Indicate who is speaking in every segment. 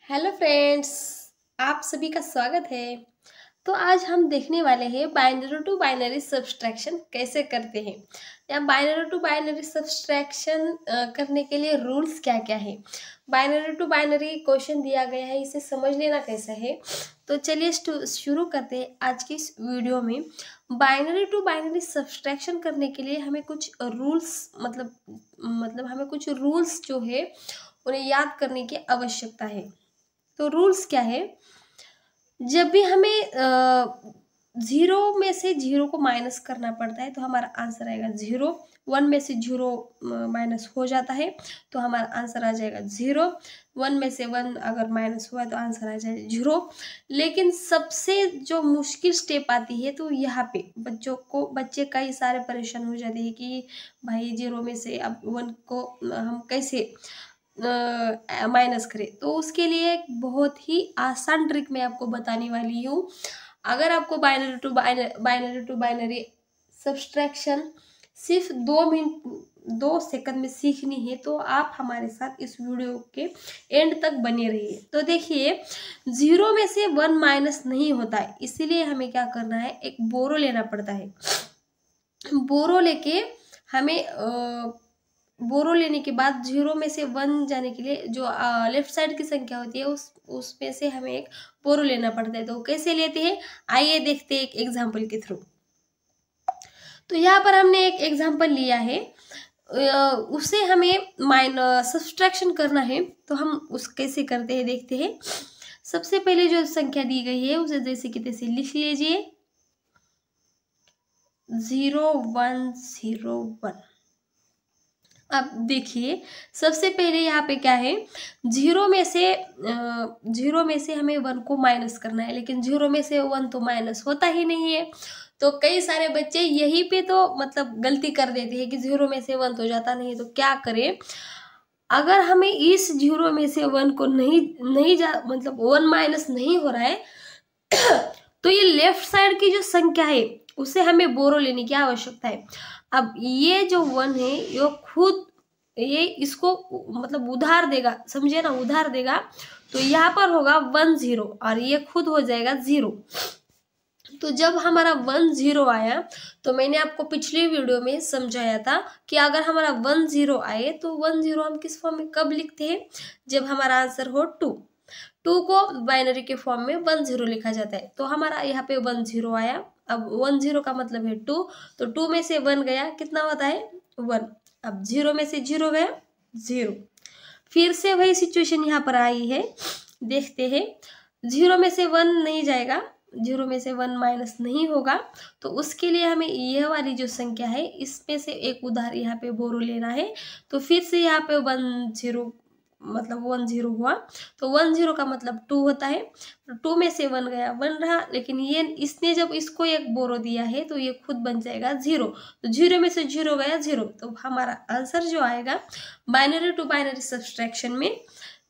Speaker 1: Hello friends, आप सभी का स्वागत है। तो आज हम देखने वाले हैं बाइनरी टू बाइनरी सब्सट्रैक्शन कैसे करते हैं या बाइनरी टू बाइनरी सब्सट्रैक्शन करने के लिए रूल्स क्या क्या है। बाइनरी टू बाइनरी क्वेश्चन दिया गया है, इसे समझ लेना कैसा है। तो चलिए शुरू करते हैं आज की इस वीडियो में। बाइनरी टू बाइनरी सब्सट्रैक्शन करने के लिए हमें कुछ रूल्स मतलब हमें कुछ रूल्स जो है उन्हें याद करने की आवश्यकता है। तो रूल्स क्या है, जब भी हमें जीरो में से जीरो को माइनस करना पड़ता है तो हमारा आंसर आएगा जीरो। वन में से जीरो माइनस हो जाता है तो हमारा आंसर आ जाएगा जीरो। वन में से वन अगर माइनस हुआ तो आंसर आ जाएगा जीरो। लेकिन सबसे जो मुश्किल स्टेप आती है तो यहाँ पे बच्चे कई सारे परेशान हो जाते हैं कि भाई जीरो में से अब वन को हम कैसे माइनस करें। तो उसके लिए एक बहुत ही आसान ट्रिक मैं आपको बताने वाली हूँ। अगर आपको बाइनरी टू बाइनरी सब्सट्रैक्शन सिर्फ 2 सेकंड में सीखनी है तो आप हमारे साथ इस वीडियो के एंड तक बने रहिए। तो देखिए, जीरो में से वन माइनस नहीं होता है, इसीलिए हमें क्या करना है, एक बोरो लेना पड़ता है। बोरो लेके हमें बोरो लेने के बाद जीरो में से वन जाने के लिए जो लेफ्ट साइड की संख्या होती है उसमें से हमें एक बोरो लेना पड़ता है। तो कैसे लेते हैं, आइए देखते हैं एक एग्जाम्पल के थ्रू। तो यहाँ पर हमने एक एग्जाम्पल लिया है, उसे हमें सब्सट्रैक्शन करना है। तो हम उस कैसे करते हैं देखते हैं। सबसे पहले जो संख्या दी गई है उसे जैसे कि तैसे लिख लीजिए, 0101। अब देखिए, सबसे पहले यहाँ पे क्या है, जीरो में से हमें वन को माइनस करना है, लेकिन जीरो में से वन तो माइनस होता ही नहीं है। तो कई सारे बच्चे यहीं पे तो मतलब गलती कर देते हैं कि जीरो में से वन तो जाता नहीं है। तो क्या करें, अगर हमें इस जीरो में से वन को मतलब वन माइनस नहीं हो रहा है तो ये लेफ्ट साइड की जो संख्या है उसे हमें बोरो लेने की आवश्यकता है। अब ये जो वन है ये इसको मतलब उधार देगा, समझे ना, उधार देगा। तो यहाँ पर होगा 10 और ये खुद हो जाएगा जीरो। तो जब हमारा 10 आया तो मैंने आपको पिछली वीडियो में समझाया था कि अगर हमारा 10 आए तो 10 हम किस फॉर्म में कब लिखते हैं, जब हमारा आंसर हो 2 को बाइनरी के फॉर्म में 10 लिखा जाता है। तो हमारा यहाँ पे 10 आया। अब 10 का मतलब है 2, तो 2 में से 1 गया, कितना होता है 1। अब 0 में से 0 गया 0। फिर से वही सिचुएशन यहाँ पर आई है, देखते हैं। 0 में से 1 नहीं जाएगा, 0 में से 1 माइनस नहीं होगा। तो उसके लिए हमें यह वाली जो संख्या है इसमें से एक उधार यहाँ पे बोरो लेना है। तो फिर से यहाँ पे 10 मतलब 10 हुआ, तो 10 का मतलब 2 होता है। 2 में से 1 गया 1 रहा, लेकिन ये इसने जब इसको एक बोरो दिया है तो ये खुद बन जाएगा 0। तो 0 में से 0 गया 0। तो हमारा आंसर जो आएगा बाइनरी टू बाइनरी सब्सट्रैक्शन में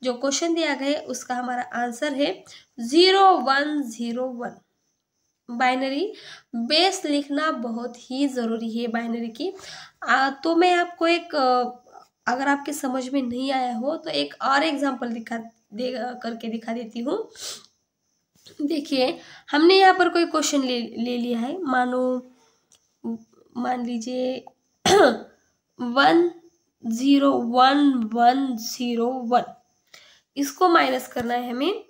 Speaker 1: जो क्वेश्चन दिया गया है उसका हमारा आंसर है 0101। बाइनरी बेस लिखना बहुत ही ज़रूरी है बाइनरी की। तो मैं आपको एक अगर आपके समझ में नहीं आया हो तो एक और एग्जांपल करके दिखा देती हूँ। देखिए, हमने यहाँ पर कोई क्वेश्चन ले लिया है, मान लीजिए 101101। इसको माइनस करना है हमें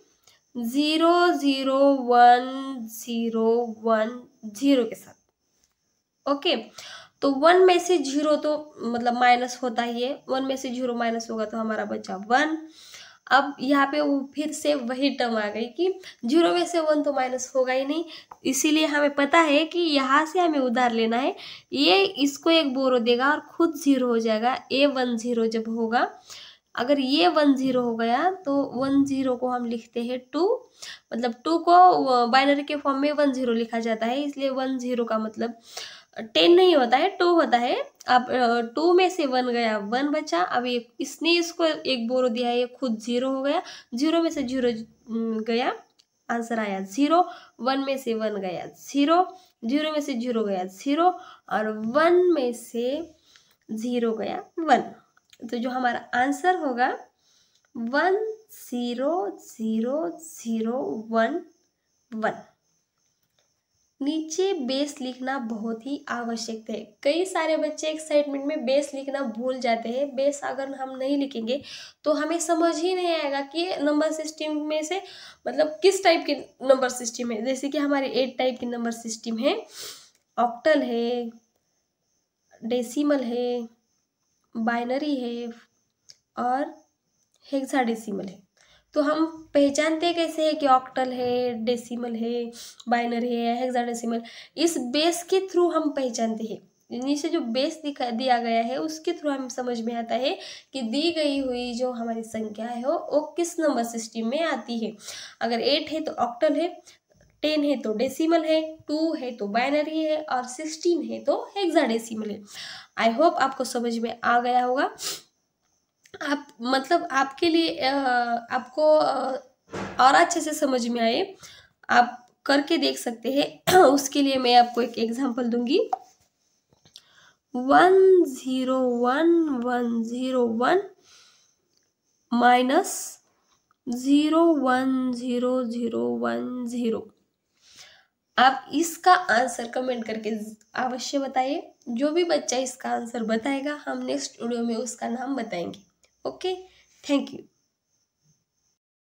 Speaker 1: 00101 के साथ। ओके, तो 1 में से 0 तो मतलब माइनस होता ही है, 1 में से 0 माइनस होगा तो हमारा बचा 1। अब यहाँ पे वो फिर से वही टर्म आ गई कि 0 में से 1 तो माइनस होगा ही नहीं, इसीलिए हमें पता है कि यहाँ से हमें उधार लेना है। ये इसको एक बोरो देगा और खुद 0 हो जाएगा। A10 जब होगा, अगर ये 10 हो गया तो 10 को हम लिखते हैं 2, मतलब 2 को बाइनरी के फॉर्म में 10 लिखा जाता है, इसलिए 10 का मतलब 10 नहीं होता है 2 होता है। अब 2 में से 1 गया 1 बचा। अब इसने इसको एक बोरो दिया है, ये खुद 0 हो गया। 0 में से 0 गया, आंसर आया 0। 1 में से 1 गया 0, 0 में से 0 गया 0 और 1 में से 0 गया 1। तो जो हमारा आंसर होगा 10001 नीचे बेस लिखना बहुत ही आवश्यक है। कई सारे बच्चे एक्साइटमेंट में बेस लिखना भूल जाते हैं। बेस अगर हम नहीं लिखेंगे तो हमें समझ ही नहीं आएगा कि नंबर सिस्टम में से मतलब किस टाइप के नंबर सिस्टम है। जैसे कि हमारे 8 टाइप के नंबर सिस्टम है, ऑक्टल है, डेसिमल है, बाइनरी है और हेक्साडेसिमल है। तो हम पहचानते कैसे हैं कि ऑक्टल है, डेसिमल है, बाइनरी है, हेक्साडेसिमल? इस बेस के थ्रू हम पहचानते हैं। नीचे जो बेस दिया गया है उसके थ्रू हमें समझ में आता है कि दी गई हुई जो हमारी संख्या है वो किस नंबर सिस्टम में आती है। अगर 8 है तो ऑक्टल है, 10 है तो डेसिमल है, 2 है तो बाइनरी है और 16 है तो हेक्साडेसिमल है। आई होप आपको समझ में आ गया होगा। आप मतलब आपके लिए आपको और अच्छे से समझ में आए आप करके देख सकते हैं। उसके लिए मैं आपको एक एग्जांपल दूंगी। 101,101 माइनस 0,1,0,0,1,0। आप इसका आंसर कमेंट करके अवश्य बताइए। जो भी बच्चा इसका आंसर बताएगा हम नेक्स्ट वीडियो में उसका नाम बताएंगे। Okay, thank you.